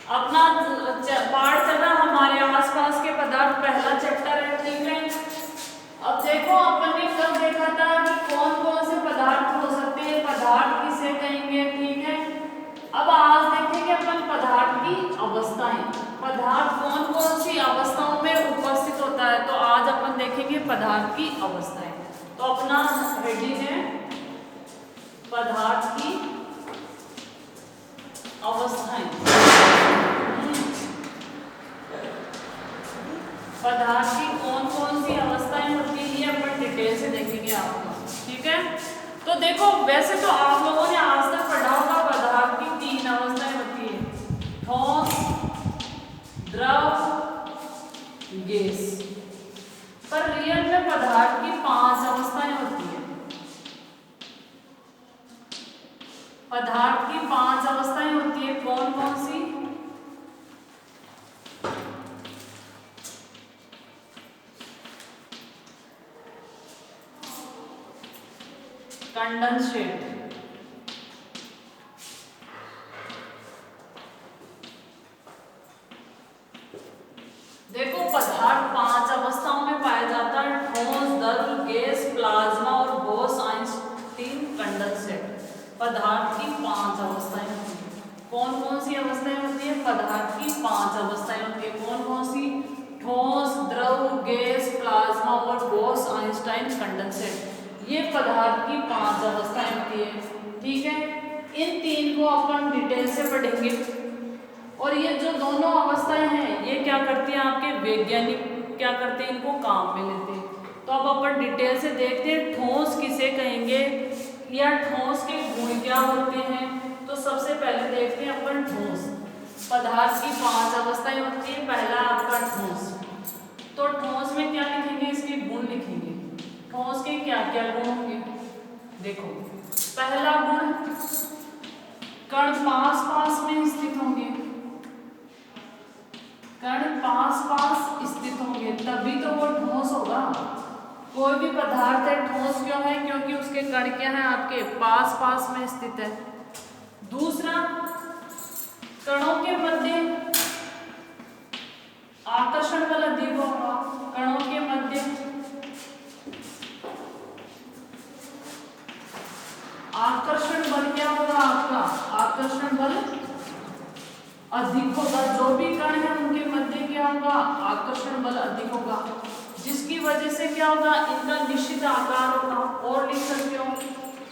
अपना पाठ चल रहा हमारे आसपास के पदार्थ, पहला चैप्टर है, ठीक है। अब देखो अपन ने कल देखा था कि कौन कौन से पदार्थ हो सकते हैं, पदार्थ किसे कहेंगे, ठीक है। अब आज देखेंगे अपन पदार्थ की अवस्थाएं, पदार्थ कौन कौन सी अवस्थाओं में उपस्थित होता है। तो आज अपन देखेंगे पदार्थ की अवस्थाएं। तो अपना हेडिंग है पदार्थ की अवस्थाएं। पदार्थ की कौन कौन सी अवस्थाएं होती है ये अपन डिटेल से देखेंगे आपको, ठीक है। तो देखो वैसे तो आप लोगों ने आज तक पढ़ा होगा पदार्थ की 3 अवस्थाएं होती है, ठोस, द्रव, गैस। पर रियल में पदार्थ की 5 अवस्थाएं होती है। पदार्थ की 5 अवस्थाएं होती है, कौन कौन सी? कंडेंसेट, देखो पदार्थ 5 अवस्थाओं में पाया जाता है, ठोस, द्रव, गैस, प्लाज्मा और बोस-आइंस्टीन कंडेंसेट। पदार्थ की 5 अवस्थाएं होती है। कौन कौन सी अवस्थाएं होती है? पदार्थ की 5 अवस्थाएं होती है। कौन कौन सी? ठोस, द्रव, गैस, प्लाज्मा और बोस-आइंस्टीन कंडेंसेट। ये पदार्थ की 5 अवस्थाएं होती है, ठीक है। इन 3 को अपन डिटेल से पढ़ेंगे। और ये जो दोनों अवस्थाएं हैं ये क्या करती हैं, आपके वैज्ञानिक क्या करते हैं, इनको काम में लेते हैं। तो अब अपन डिटेल से देखते हैं ठोस किसे कहेंगे या ठोस के गुण क्या होते हैं। तो सबसे पहले देखते हैं अपन ठोस। पदार्थ की 5 अवस्थाएं होती है, पहला आपका ठोस। तो ठोस में क्या लिखेंगे, इसके गुण लिखेंगे। ठोस के क्या क्या गुण होंगे, देखो पहला गुण कण पास पास में स्थित होंगे। कण पास पास स्थित होंगे तभी तो वो ठोस होगा। कोई भी पदार्थ है ठोस क्यों है, क्योंकि उसके कण क्या है, आपके पास पास में स्थित है। दूसरा, कणों के मध्य आकर्षण बल अधिक होगा। कणों के मध्य आकर्षण बल क्या होगा, आपका आकर्षण बल अधिक होगा। जो भी कण है उनके मध्य क्या होगा, आकर्षण बल अधिक होगा, जिसकी वजह से क्या होगा, इनका निश्चित आकार होगा। और लिख सकते हो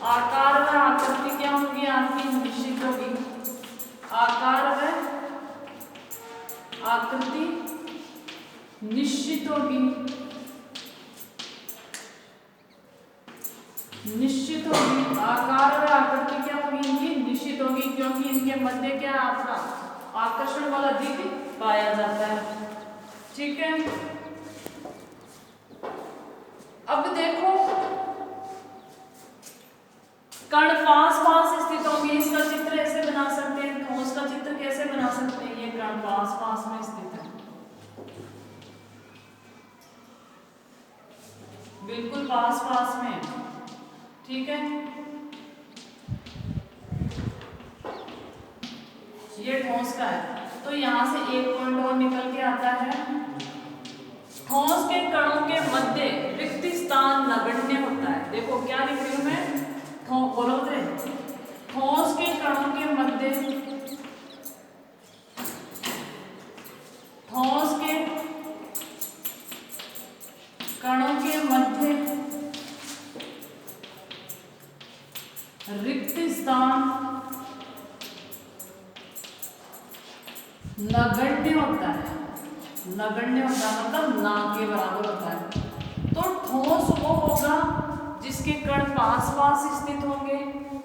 आकार व आकृति क्या होगी, आपकी निश्चित होगी। आकार व आकृति निश्चित होगी, निश्चित होगी। आकार व आकृति क्या होगी, इनकी निश्चित होगी, क्योंकि इनके मध्य क्या है, आपका आकर्षण बल अधिक पाया जाता है, ठीक है। अब देखो कण पास पास स्थित होंगे, इसका चित्र ऐसे बना सकते हैं। ठोस का चित्र कैसे बना सकते हैं, ये कण पास पास में स्थित है, बिल्कुल पास पास में, ठीक है। ये ठोस का है। तो यहां से एक पॉइंट और निकल के आता है, ठोस के कणों के मध्य रिक्त स्थान नगण्य होता है। देखो क्या लिख रही हूं मैं, बोलो थे, ठोस के कणों के मध्य, ठोस के कणों के मध्य रिक्त स्थान नगण्य होता है। नगण्य होता है मतलब ना के बराबर होता है। तो ठोस वो होगा जिसके कण पास पास स्थित होंगे,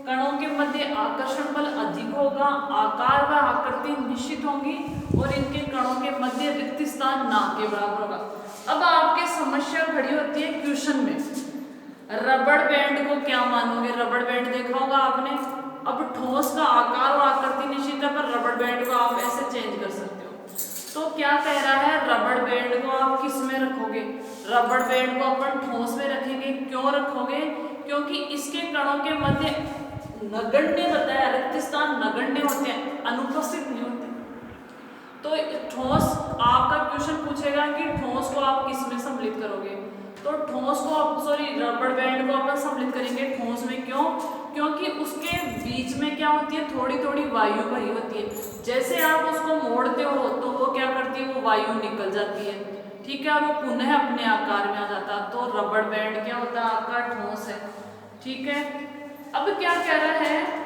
कणों के मध्य आकर्षण बल अधिक होगा, आकार व आकृति निश्चित होंगी और इनके कणों के मध्य रिक्त स्थान ना के बराबर होगा। अब आपके समस्या खड़ी होती है क्वेश्चन में, रबड़ बैंड को क्या मानोगे। रबड़ बैंड देखा होगा आपने। अब ठोस का आकार और आकृति निश्चित है, पर रबड़ बैंड को आप ऐसे चेंज कर सकते हो। तो क्या कह रहा है, रबड़ बैंड को आप किस में रखोगे, रबड़ बैंड को अपन ठोस में रखेंगे। क्यों रखोगे, क्योंकि इसके कणों के मध्य नगण्य बताया, रिक्त स्थान नगण्य होते हैं, अनुपस्थित नहीं होते। ठोस को आप किस में सम्मिलित करोगे, तो ठोस को आप रबड़ बैंड को अपन सम्मिलित करेंगे ठोस में। क्यों? क्योंकि उसके बीच में क्या होती है, थोड़ी थोड़ी वायु भरी होती है। जैसे आप उसको मोड़ते हो तो वो क्या करती है, वो वायु निकल जाती है, ठीक है, और वो पुनः अपने आकार में आ जाता है। तो रबड़ बैंड क्या होता है आपका, ठोस है, ठीक है। अब क्या कह रहा है,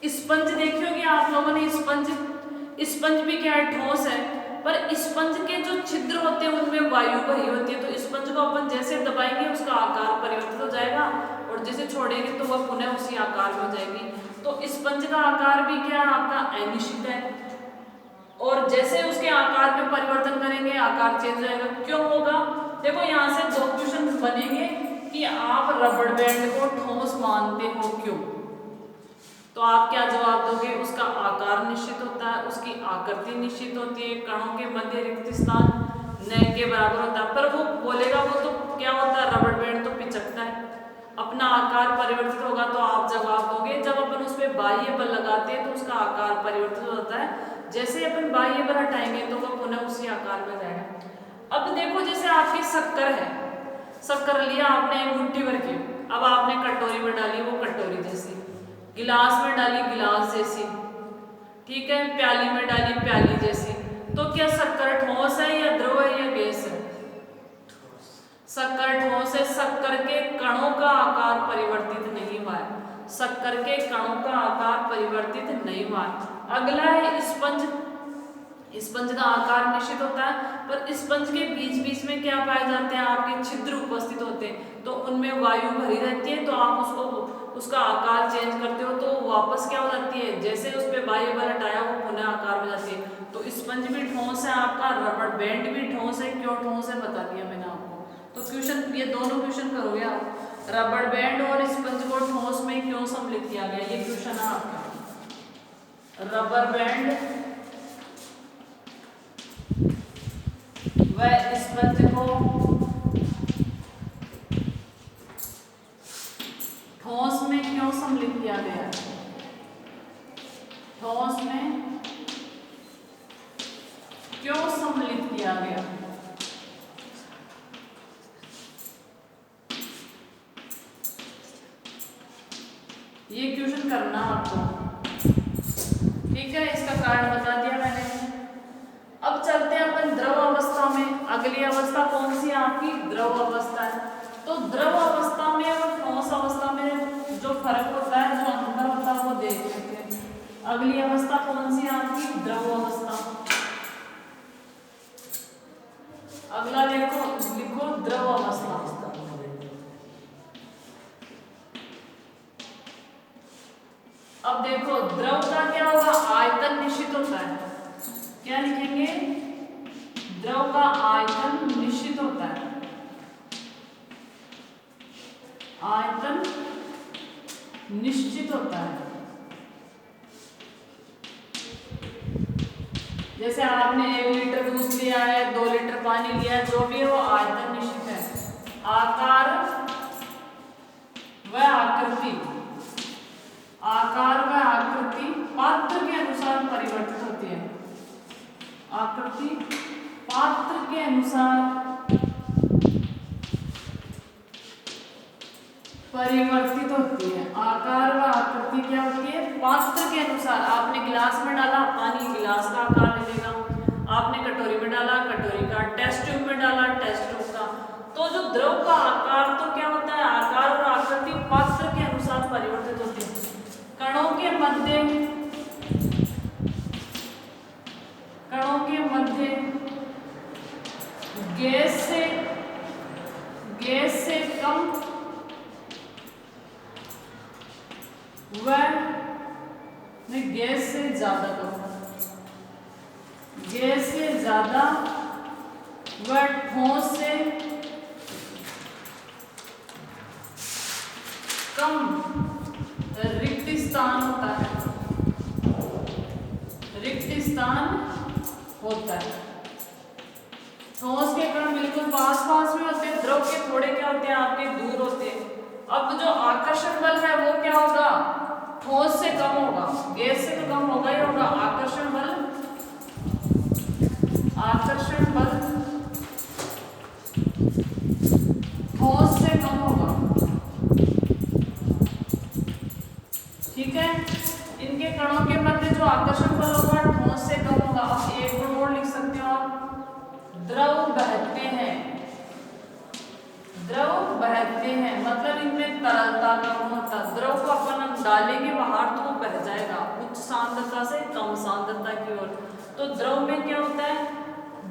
स्पंज देखी होगी आप लोगों ने, स्पंज भी क्या है, ठोस है, पर स्पंज के जो छिद्र होते हैं उनमें वायु भरी होती है। तो स्पंज को अपन जैसे दबाएंगे उसका आकार परिवर्तित हो जाएगा, और जैसे छोड़ेंगे तो वह पुनः उसी आकार में हो जाएगी। तो स्पंज का आकार भी क्या आपका अनिश्चित है, और जैसे उसके आकार में परिवर्तन करेंगे आकार चेंज हो जाएगा। क्यों होगा, देखो यहाँ से दो क्वेश्चन बनेंगे कि आप रबड़ बैंड को ठोस मानते हो क्यों, तो आप क्या जवाब दोगे, उसका आकार निश्चित होता है, उसकी आकृति निश्चित होती है, कणों के मध्य रिक्त स्थान न के बराबर होता है। पर वो बोलेगा वो तो क्या होता है, रबड़ बैंड तो पिचकता है, अपना आकार परिवर्तित होगा। तो आप जवाब दोगे जब अपन उस पर बाह्य बल लगाते हैं तो उसका आकार परिवर्तित होता है, जैसे अपन बाह्य बल हटाएंगे तो वह पुनः उसी आकार में जाएगा। अब देखो जैसे आपकी शक्कर है, शक्कर लिया आपने एक मुट्ठी भर के, अब आपने कटोरी में डाली, वो कटोरी जैसी, गिलास में डाली गिलास जैसी, ठीक है, प्याली में डाली प्याली जैसी। तो क्या शक्कर ठोस है या द्रव है या गैस है, शक्कर ठोस है। शक्कर के कणों का आकार परिवर्तित नहीं हुआ है, शक्कर के कणों का आकार परिवर्तित नहीं हुआ है। अगला है स्पंज, स्पंज का आकार निश्चित होता है, पर स्पंज के बीच बीच में क्या पाए जाते हैं, आपके छिद्र उपस्थित होते हैं, तो उनमें वायु भरी रहती है। तो आप उसका आकार चेंज करते हो तो वापस क्या हो जाती है, जैसे उस पर बाह्य बल हटाया वो पुनः आकार में जाती है। तो स्पंज भी ठोस है आपका, रबड़ बैंड भी ठोस है। क्यों ठोस है बता दिया मैंने आपको। तो क्वेश्चन, ये दोनों क्वेश्चन करोगे आप, रबड़ बैंड और स्पंज को ठोस में क्यों सम्मिलित किया गया, ये क्वेश्चन है आपका। रबड़ बैंड व स्पंज को ठोस में क्यों सम्मिलित किया गया, ठोस में क्यों सम्मिलित किया गया। ये क्वेश्चन करना आपको, ठीक है, इसका कारण बता दिया मैंने। अब चलते हैं अपन द्रव अवस्था में। अगली अवस्था कौन सी है आपकी, द्रव अवस्था है। तो द्रव अवस्था में और ठोस अवस्था में जो फर्क होता है, जो अंतर होता है, वो देख लेते हैं। अगली अवस्था कौन सी है आपकी, द्रव अवस्था। अगला देखो, लिखो द्रव अवस्था। अब देखो द्रव का क्या होगा, आयतन निश्चित होता है। क्या लिखेंगे, द्रव का आयतन निश्चित होता है, आयतन निश्चित होता है। जैसे आपने 1 लीटर दूध लिया है, 2 लीटर पानी लिया है, जो भी है वो आयतन निश्चित है। आकार व आकृति, आकार व आकृति पात्र के अनुसार परिवर्तित होती है, आकृति पात्र के अनुसार परिवर्तित होती है। आकार व आकृति क्या होती है, पात्र के अनुसार। आपने गिलास में डाला पानी, गिलास का आकार ले लेगा। आपने कटोरी में डाला, कटोरी का। टेस्ट ट्यूब में डाला, टेस्ट ट्यूब का। तो जो द्रव का आकार तो क्या होता है, आकार और आकृति पात्र के अनुसार परिवर्तित होती है। कणों के मध्य, कणों के मध्य गैस से कम व गैस से ज्यादा कम, गैस से ज्यादा व ठोस से कम रिक्त स्थान होता है, रिक्त स्थान होता है। ठोस के कण बिल्कुल पास पास में होते हैं, द्रव के थोड़े क्या होते हैं, आपके दूर होते हैं। अब जो आकर्षण बल है वो क्या होगा, ठोस से कम होगा, गैस से तो कम होगा ही होगा। आकर्षण बल ठोस से कम होगा, ठीक है। इनके कणों के मध्य जो आकर्षण बल होगा ठोस से कम होगा। अब एक गुण और लिख सकते हो आप, द्रव बहते हैं, मतलब इनमें तरलता का गुण होता है। द्रव को अपन डालेंगे बाहर तो वो बह जाएगा उच्च सांद्रता से कम सांद्रता की ओर। तो द्रव में क्या होता है,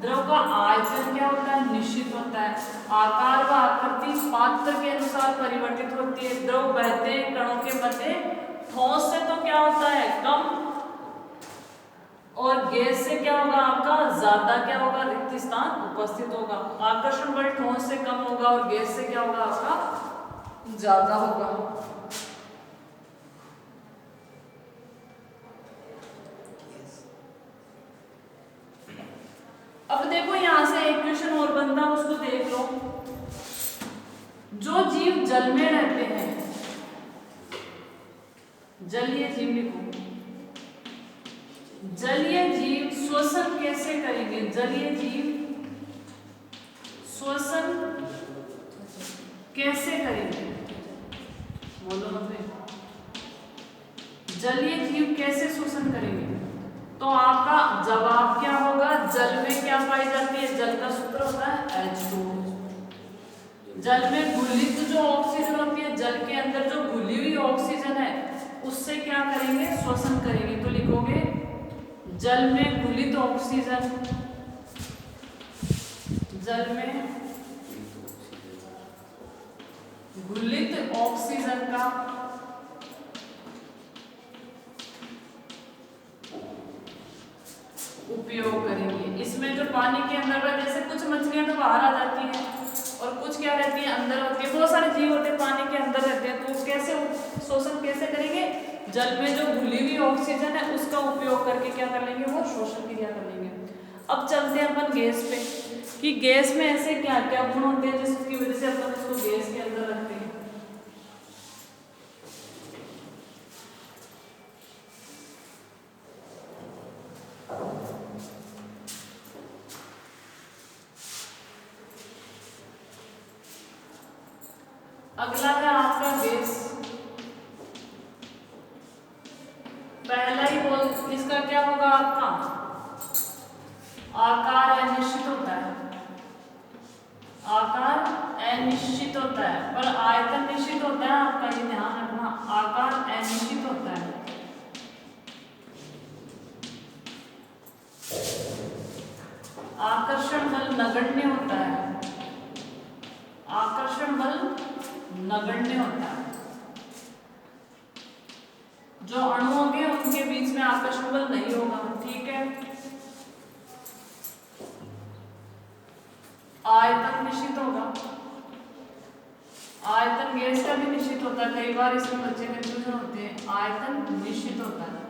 द्रव का आयतन क्या होता है, निश्चित होता है। आकार व आकृति पात्र के अनुसार परिवर्तित होती है। द्रव बहते कणों के मध्य, ठोस से तो क्या होता है कम, और गैस से क्या होगा आपका ज्यादा, क्या होगा रिक्त स्थान उपस्थित होगा। आकर्षण बल ठोस से कम होगा और गैस से क्या होगा आपका ज्यादा होगा। अब देखो यहां से एक क्वेश्चन और बनता है, उसको देख लो। जो जीव जल में रहते हैं, जलीय जीव लिखो, जलीय जीव श्वसन कैसे करेंगे, जलीय जीव श्वसन कैसे करेंगे, बोलो मत। जलीय जीव कैसे श्वसन करेंगे, तो आपका जवाब क्या होगा, जल में क्या पाई जाती है, जल का सूत्र होता है H2O। जल में घुलित जो ऑक्सीजन होती है, जल के अंदर जो घुली हुई ऑक्सीजन है उससे क्या करेंगे, श्वसन करेंगे। तो लिखोगे जल में घुलित ऑक्सीजन, जल में घुलित ऑक्सीजन का उपयोग करेंगे। इसमें जो पानी के अंदर है, जैसे कुछ मछलियां तो बाहर आ जाती हैं और कुछ क्या रहती है अंदर होती है, बहुत सारे जीव होते हैं पानी के अंदर रहते हैं। तो कैसे शोषण कैसे करेंगे, जल में जो घुली हुई ऑक्सीजन है उसका उपयोग करके क्या कर लेंगे, वो शोषण क्रिया कर लेंगे। अब चलते हैं अपन गैस पे, कि गैस में ऐसे क्या क्या गुण होते हैं जिसकी वजह से अपन इसको गैस के अंदर रखते हैं। अगला है आपका गैस, पहला ही बोल इसका क्या होगा, आपका आकार अनिश्चित होता है, आकार अनिश्चित होता है, पर आयतन निश्चित होता है। आपका ये ध्यान रखना, आकार अनिश्चित होता है। आकर्षण बल नगण्य होता है, आकर्षण बल नगण्य होता है। जो अणु होंगे उनके बीच में आकर्षण बल नहीं होगा, ठीक है। आयतन निश्चित होगा, आयतन गैस का भी निश्चित होता है, कई बार इसमें बच्चे कंफ्यूजन होते हैं। आयतन निश्चित होता है,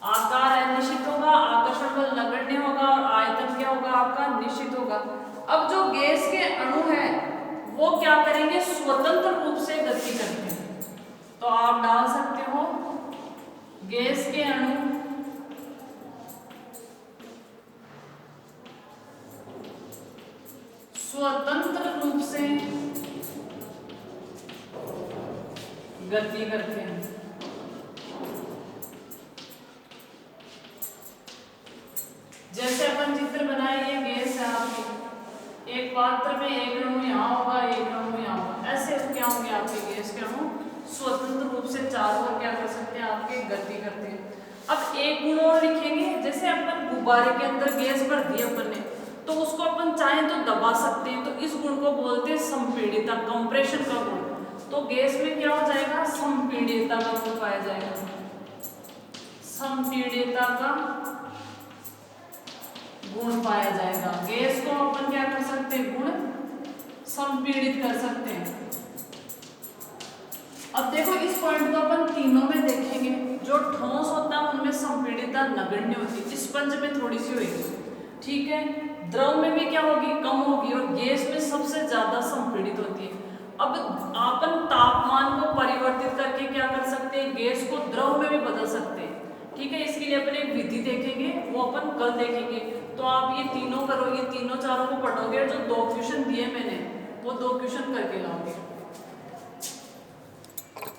आकार अनिश्चित होगा, आकर्षण बल नगण्य होगा और आयतन क्या होगा आपका निश्चित होगा। अब जो गैस के अणु हैं वो क्या करेंगे, स्वतंत्र रूप से गति करते हैं। तो आप डाल सकते हो गैस के अणु स्वतंत्र रूप से गति करते हैं। जैसे अपन चित्र बनाए, ये गैस है आपकी, एक पात्र में एक अणु यहाँ होगा, एक अणु यहाँ होगा, ऐसे क्या होंगे आपके गैस के अणु स्वतंत्र रूप से चारों ओर क्या कर सकते हैं, आपके गति करते हैं। अब एक गुण और लिखेंगे, जैसे अपन गुब्बारे के अंदर गैस भर दी अपन ने, तो उसको अपन चाहें तो दबा सकते हैं, तो इस गुण को बोलते हैं संपीड़ितता, कंप्रेशन का गुण। तो गैस में क्या हो जाएगा, संपीड़ितता का गुण पाया जाएगा, संपीड़ितता का गुण पाया जाएगा। गैस को अपन क्या कर सकते हैं, गुण संपीड़ित कर सकते हैं। अब देखो इस पॉइंट को अपन तीनों में देखेंगे, जो ठोस होता है उनमें संपीड़ितता नगण्य होती है, स्पंज में थोड़ी सी होगी, ठीक है। द्रव में भी क्या होगी, कम होगी, और गैस में सबसे ज्यादा संपीड़ित होती है। अब अपन तापमान वो अपन कल देखेंगे। तो आप ये तीनों करो, ये तीनों चारों को पढ़ोगे, जो 2 क्वेश्चन दिए मैंने वो 2 क्वेश्चन करके लाओगे।